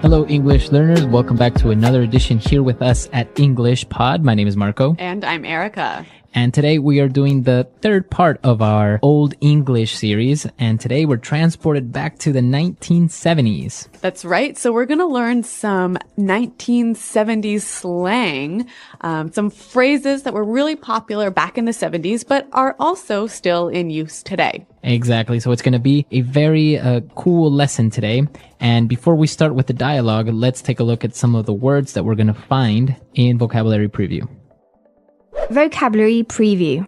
Hello, English learners. Welcome back to another edition here with us at English Pod. My name is Marco. And I'm Erica. And today we are doing the third part of our Old English series. And today we're transported back to the 1970s. That's right. So we're going to learn some 1970s slang, some phrases that were really popular back in the 70s, but are also still in use today. Exactly. So it's going to be a very cool lesson today. And before we start with the dialogue, let's take a look at some of the words that we're going to find in Vocabulary Preview. Vocabulary Preview.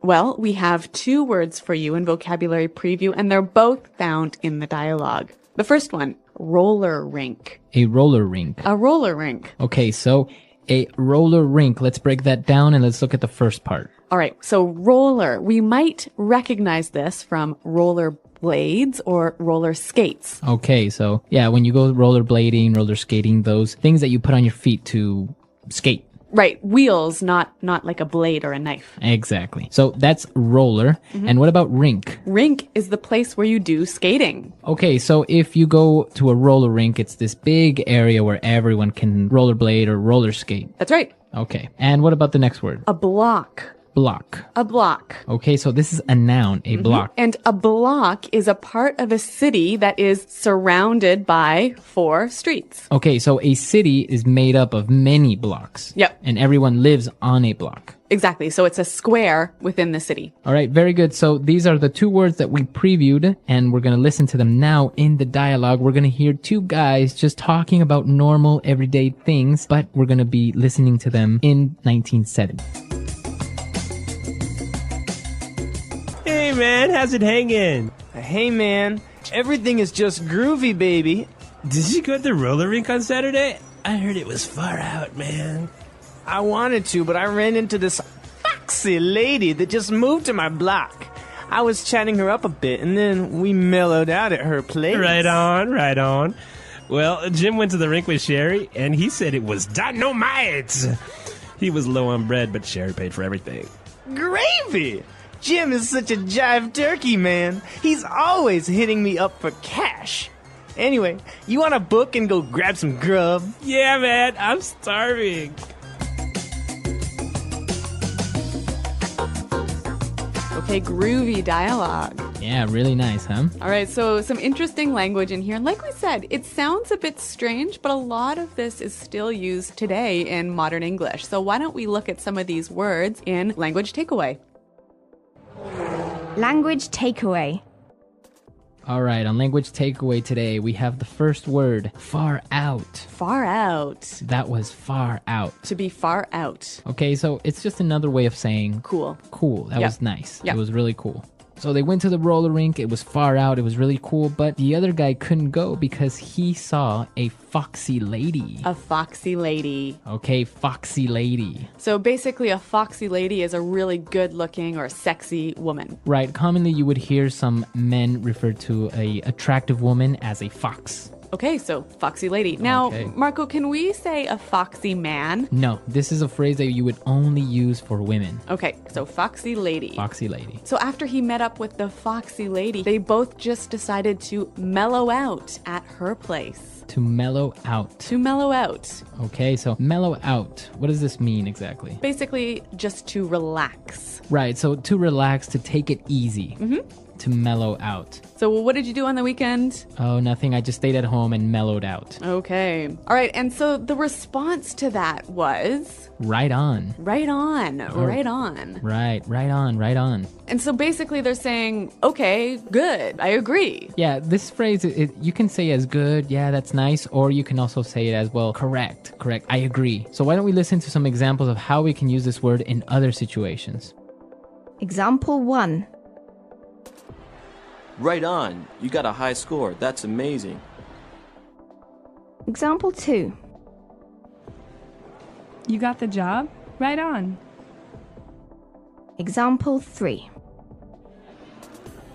Well, we have two words for you in Vocabulary Preview, and they're both found in the dialogue. The first one, roller rink. A roller rink. A roller rink. Okay, so a roller rink. Let's break that down and let's look at the first part. All right, so roller. We might recognize this from roller blades or roller skates. Okay, so yeah, when you go rollerblading, roller skating, those things that you put on your feet to skate. Right, wheels, not like a blade or a knife. Exactly. So that's roller. And what about rink? Rink is the place where you do skating. Okay, so if you go to a roller rink, it's this big area where everyone can rollerblade or roller skate. That's right. Okay. And what about the next word? A block. Block. A block. Okay, so this is a noun, a block. And a block is a part of a city that is surrounded by 4 streets. Okay, so a city is made up of many blocks. Yep. And everyone lives on a block. Exactly. So it's a square within the city. All right, very good. So these are the two words that we previewed, and we're going to listen to them now in the dialogue. We're going to hear two guys just talking about normal, everyday things, but we're going to be listening to them in 1970. Hey man, how's it hanging? Hey man, everything is just groovy, baby. Did you go to the roller rink on Saturday? I heard it was far out, man. I wanted to, but I ran into this foxy lady that just moved to my block. I was chatting her up a bit, and then we mellowed out at her place. Right on, right on. Well, Jim went to the rink with Sherry, and he said it was dynamite. He was low on bread, but Sherry paid for everything. Gravy! Jim is such a jive turkey, man. He's always hitting me up for cash. Anyway, you want to book and go grab some grub? Yeah, man, I'm starving. Okay, groovy dialogue. Yeah, really nice, huh? All right, so some interesting language in here. And like we said, it sounds a bit strange, but a lot of this is still used today in modern English. So why don't we look at some of these words in Language Takeaway? Language Takeaway. All right, on Language Takeaway today, we have the first word, far out. Far out. That was far out. To be far out. Okay, so it's just another way of saying Cool. cool. That Yep. was nice. Yep. It was really cool. So they went to the roller rink. It was far out. It was really cool. But the other guy couldn't go because he saw a foxy lady. A foxy lady. Okay, foxy lady. So basically, a foxy lady is a really good-looking or sexy woman. Right. Commonly, you would hear some men refer to a attractive woman as a fox. Okay, so foxy lady. Now, Okay. Marco, can we say a foxy man? No, this is a phrase that you would only use for women. Okay, so foxy lady. Foxy lady. So after he met up with the foxy lady, they both just decided to mellow out at her place. To mellow out. To mellow out. Okay, so mellow out. What does this mean exactly? Basically, just to relax. Right, so to relax, to take it easy. To mellow out. So what did you do on the weekend? Oh, nothing. I just stayed at home and mellowed out. Okay. All right, and so the response to that was... Right on. Right on. Right on. Right on, right on. And so basically they're saying, okay, good, I agree. Yeah, this phrase, you can say as good, yeah, that's nice, or you can also say it as, well, correct, I agree. So why don't we listen to some examples of how we can use this word in other situations? Example 1. Right on. You got a high score. That's amazing. Example 2. You got the job? Right on. Example 3.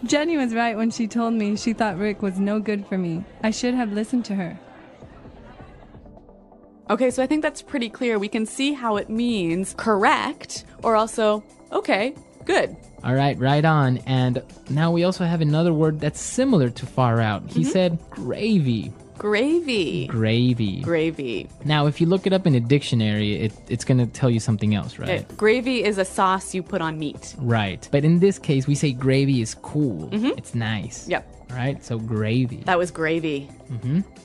Jenny was right when she told me she thought Rick was no good for me. I should have listened to her. Okay, so I think that's pretty clear. We can see how it means correct or also, okay, good. All right, right on. And now we also have another word that's similar to far out. He said gravy. Gravy. Gravy. Gravy. Now, if you look it up in a dictionary, it's going to tell you something else, right? Gravy is a sauce you put on meat. Right. But in this case, we say gravy is cool. It's nice. Yep. All right, so gravy. That was gravy.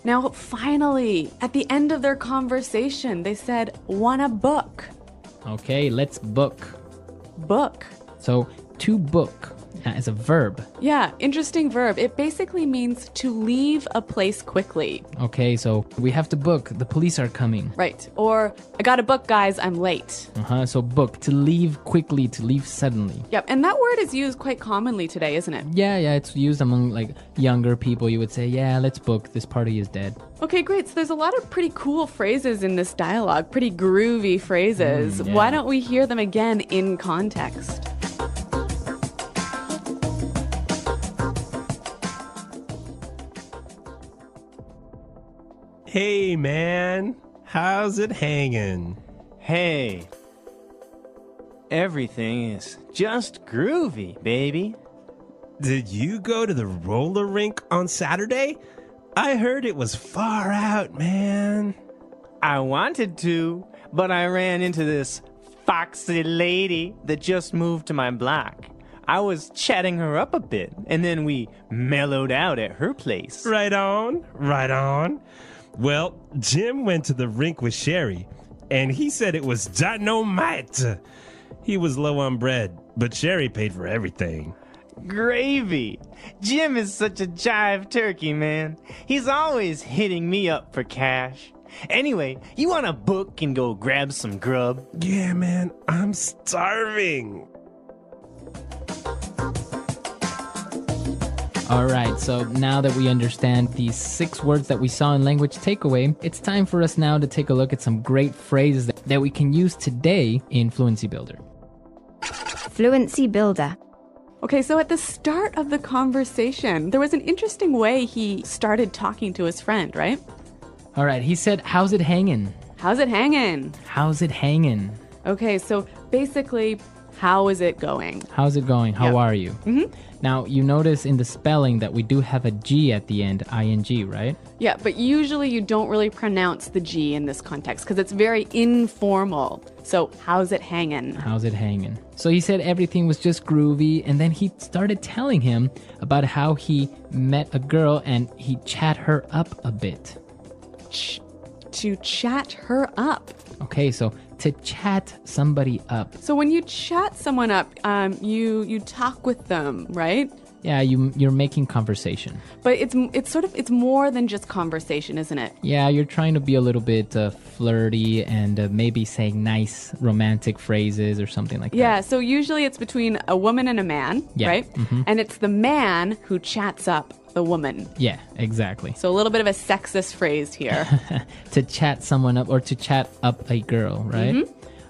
Now, finally, at the end of their conversation, they said, wanna book. Okay, let's book. Book. So, to book is a verb. Yeah, interesting verb. It basically means to leave a place quickly. Okay, so we have to book. The police are coming. Right. Or, I gotta book, guys, I'm late. So book, to leave quickly, to leave suddenly. Yep, and that word is used quite commonly today, isn't it? Yeah, it's used among like younger people. You would say, yeah, let's book. This party is dead. Okay, great. So there's a lot of pretty cool phrases in this dialogue, pretty groovy phrases. Yeah. Why don't we hear them again in context? Hey, man. How's it hanging? Hey. Everything is just groovy, baby. Did you go to the roller rink on Saturday? I heard it was far out, man. I wanted to, but I ran into this foxy lady that just moved to my block. I was chatting her up a bit, and then we mellowed out at her place. Right on, right on. Well, Jim went to the rink with Sherry, and he said it was dynamite. He was low on bread, but Sherry paid for everything. Gravy. Jim is such a jive turkey, man. He's always hitting me up for cash. Anyway, you want to book and go grab some grub? Yeah, man, I'm starving. All right, so now that we understand these 6 words that we saw in Language Takeaway, it's time for us now to take a look at some great phrases that we can use today in Fluency Builder. Fluency Builder. Okay, so at the start of the conversation, there was an interesting way he started talking to his friend, right? All right, he said, how's it hanging? How's it hanging? How's it hanging? Okay, so basically, how is it going? How's it going? How Yep. are you? Now, you notice in the spelling that we do have a G at the end, ing, right? Yeah, but usually you don't really pronounce the G in this context because it's very informal. So, how's it hanging? How's it hanging? So he said everything was just groovy, and then he started telling him about how he met a girl and he chat her up a bit. To chat her up. Okay, so to chat somebody up. So when you chat someone up, you talk with them, right? Yeah, you're making conversation. But it's more than just conversation, isn't it? Yeah, you're trying to be a little bit flirty and maybe saying nice romantic phrases or something like that. Yeah, so usually it's between a woman and a man, Yeah. right? And it's the man who chats up the woman. Yeah, exactly. So a little bit of a sexist phrase here. To chat someone up or to chat up a girl, right?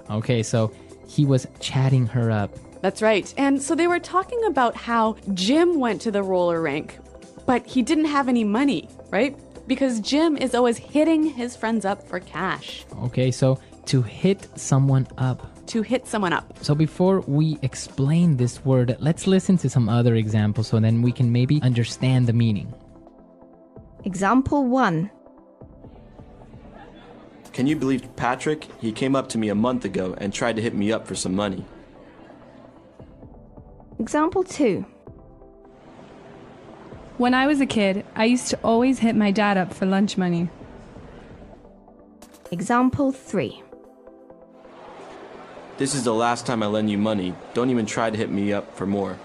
Okay, so he was chatting her up. That's right. And so they were talking about how Jim went to the roller rink, but he didn't have any money, right? Because Jim is always hitting his friends up for cash. Okay, so to hit someone up. To hit someone up. So before we explain this word, let's listen to some other examples so then we can maybe understand the meaning. Example 1. Can you believe Patrick? He came up to me a month ago and tried to hit me up for some money. Example 2. When I was a kid, I used to always hit my dad up for lunch money. Example 3. This is the last time I lend you money. Don't even try to hit me up for more.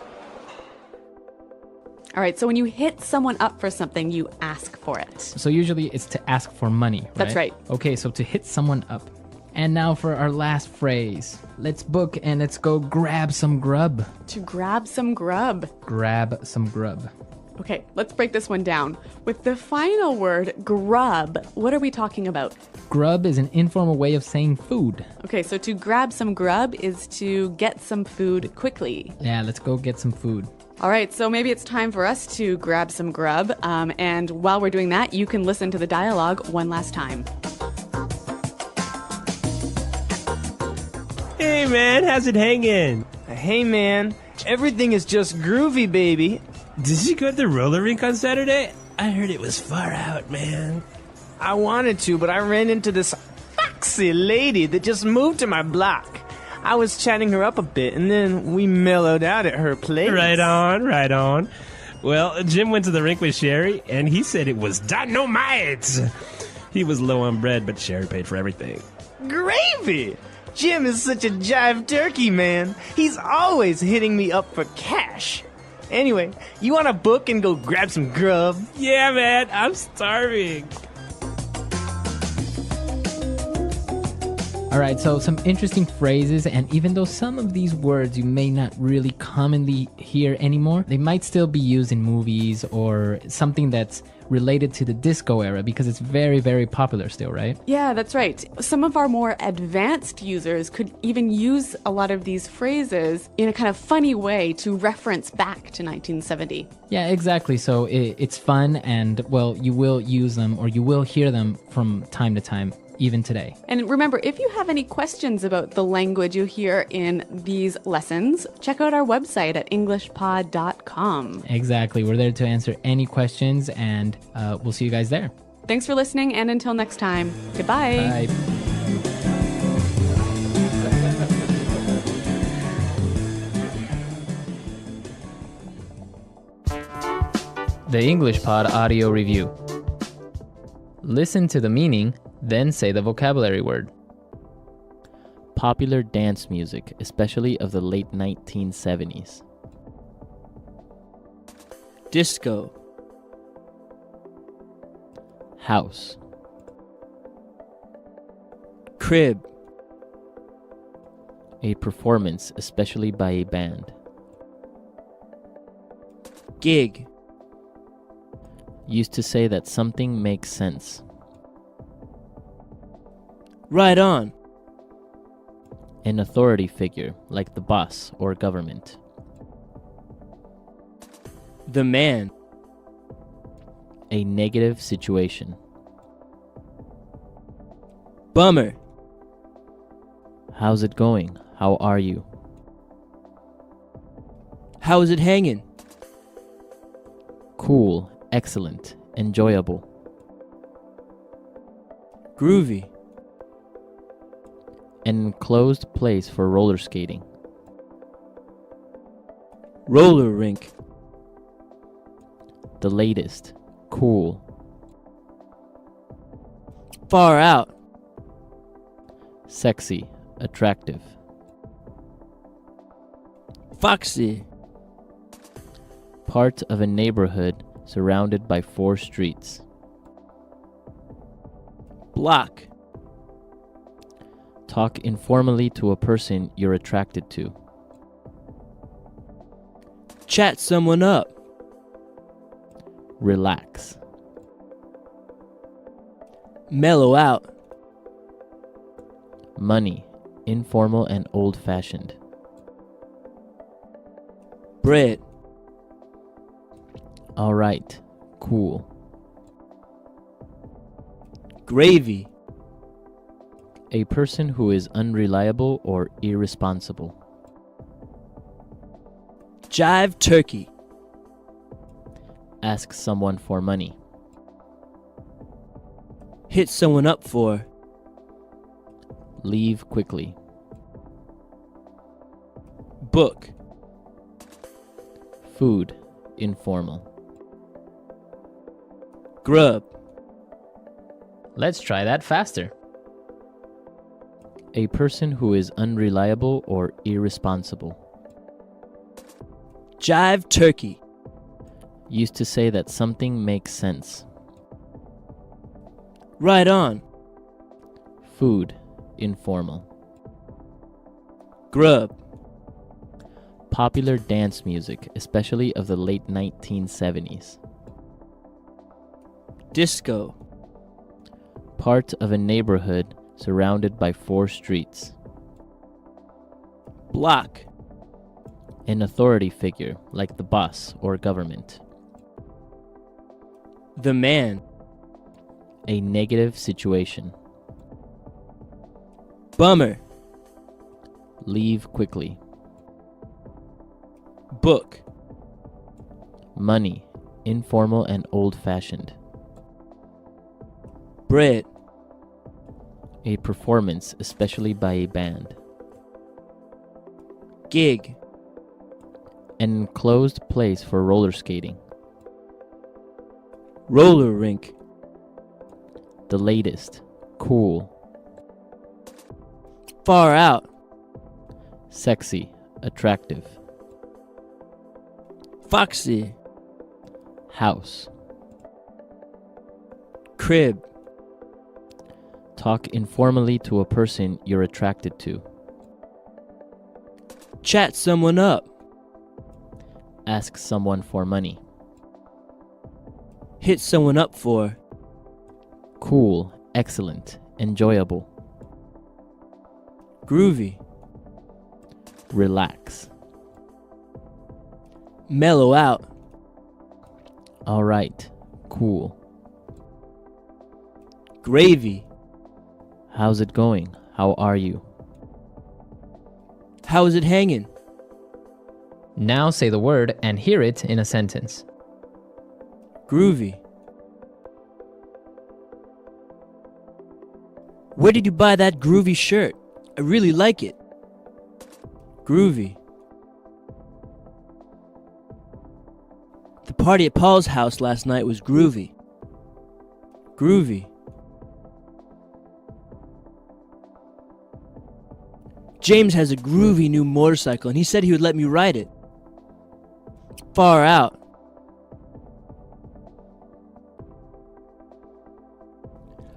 All right, so when you hit someone up for something, you ask for it. So usually it's to ask for money, right? That's right. Okay, so to hit someone up. And now for our last phrase. Let's book and let's go grab some grub. To grab some grub. Grab some grub. Okay, let's break this one down. With the final word, grub, what are we talking about? Grub is an informal way of saying food. Okay, so to grab some grub is to get some food quickly. Yeah, let's go get some food. All right, so maybe it's time for us to grab some grub. And while we're doing that, you can listen to the dialogue one last time. Hey, man, how's it hanging? Hey, man. Everything is just groovy, baby. Did you go to the roller rink on Saturday? I heard it was far out, man. I wanted to, but I ran into this foxy lady that just moved to my block. I was chatting her up a bit, and then we mellowed out at her place. Right on, right on. Well, Jim went to the rink with Sherry, and he said it was dynamite. He was low on bread, but Sherry paid for everything. Gravy! Jim is such a jive turkey, man. He's always hitting me up for cash. Anyway, you want to book and go grab some grub? Yeah, man, I'm starving. All right, so some interesting phrases, and even though some of these words you may not really commonly hear anymore, they might still be used in movies or something that's related to the disco era because it's very, very popular still, right? Yeah, that's right. Some of our more advanced users could even use a lot of these phrases in a kind of funny way to reference back to 1970. Yeah, exactly. So it's fun, and, well, you will use them or you will hear them from time to time, even today. And remember, if you have any questions about the language you hear in these lessons, check out our website at englishpod.com. Exactly. We're there to answer any questions, and we'll see you guys there. Thanks for listening, and until next time, goodbye. Bye. The English Pod Audio Review. Listen to the meaning, then say the vocabulary word. Popular dance music, especially of the late 1970s. Disco. House. Crib. A performance, especially by a band. Gig. Used to say that something makes sense. Right on. An authority figure, like the boss or government. The man. A negative situation. Bummer. How's it going? How are you? How is it hanging? Cool, excellent, enjoyable. Groovy. An enclosed place for roller skating. Roller rink. The latest, cool. Far out. Sexy, attractive. Foxy. Part of a neighborhood surrounded by 4 streets. Block. Talk informally to a person you're attracted to. Chat someone up. Relax. Mellow out. Money, informal and old-fashioned. Bread. All right, cool. Gravy. A person who is unreliable or irresponsible. Jive turkey. Ask someone for money. Hit someone up for. Leave quickly. Book. Food, informal. Grub. Let's try that faster. A person who is unreliable or irresponsible. Jive turkey. Used to say that something makes sense. Right on. Food, informal. Grub. Popular dance music, especially of the late 1970s. Disco. Part of a neighborhood surrounded by 4 streets. Block. An authority figure, like the boss or government. The man. A negative situation. Bummer. Leave quickly. Book. Money, informal and old-fashioned. Bread. A performance, especially by a band. Gig. An enclosed place for roller skating. Roller rink. The latest. Cool. Far out. Sexy. Attractive. Foxy. House. Crib. Talk informally to a person you're attracted to. Chat someone up. Ask someone for money. Hit someone up for. Cool, excellent, enjoyable. Groovy. Relax. Mellow out. All right, cool. Gravy. How's it going? How are you? How is it hanging? Now say the word and hear it in a sentence. Groovy. Where did you buy that groovy shirt? I really like it. Groovy. The party at Paul's house last night was groovy. Groovy. James has a groovy new motorcycle and he said he would let me ride it. Far out.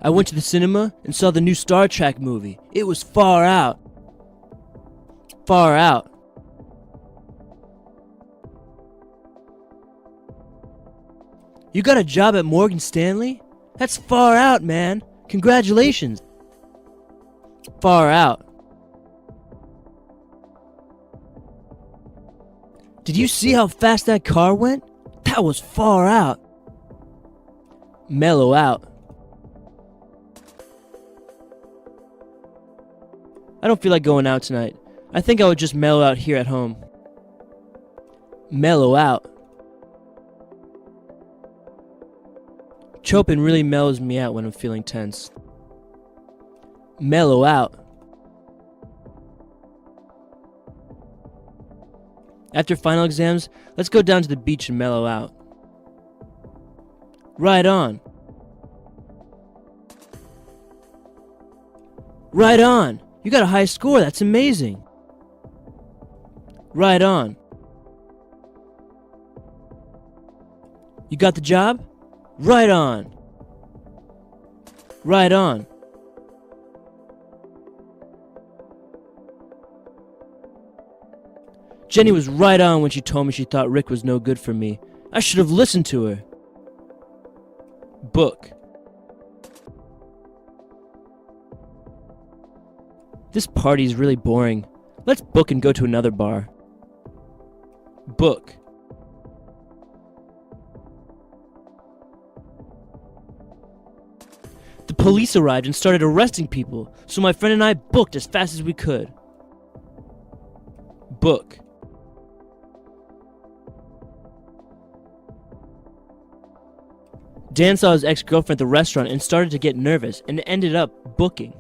I went to the cinema and saw the new Star Trek movie. It was far out. Far out. You got a job at Morgan Stanley? That's far out, man. Congratulations. Far out. Did you see how fast that car went? That was far out. Mellow out. I don't feel like going out tonight. I think I would just mellow out here at home. Mellow out. Chopin really mellows me out when I'm feeling tense. Mellow out. After final exams, let's go down to the beach and mellow out. Right on. Right on. You got a high score. That's amazing. Right on. You got the job? Right on. Right on. Jenny was right on when she told me she thought Rick was no good for me. I should have listened to her. Book. This party is really boring. Let's book and go to another bar. Book. The police arrived and started arresting people, so my friend and I booked as fast as we could. Book. Dan saw his ex-girlfriend at the restaurant and started to get nervous and ended up booking.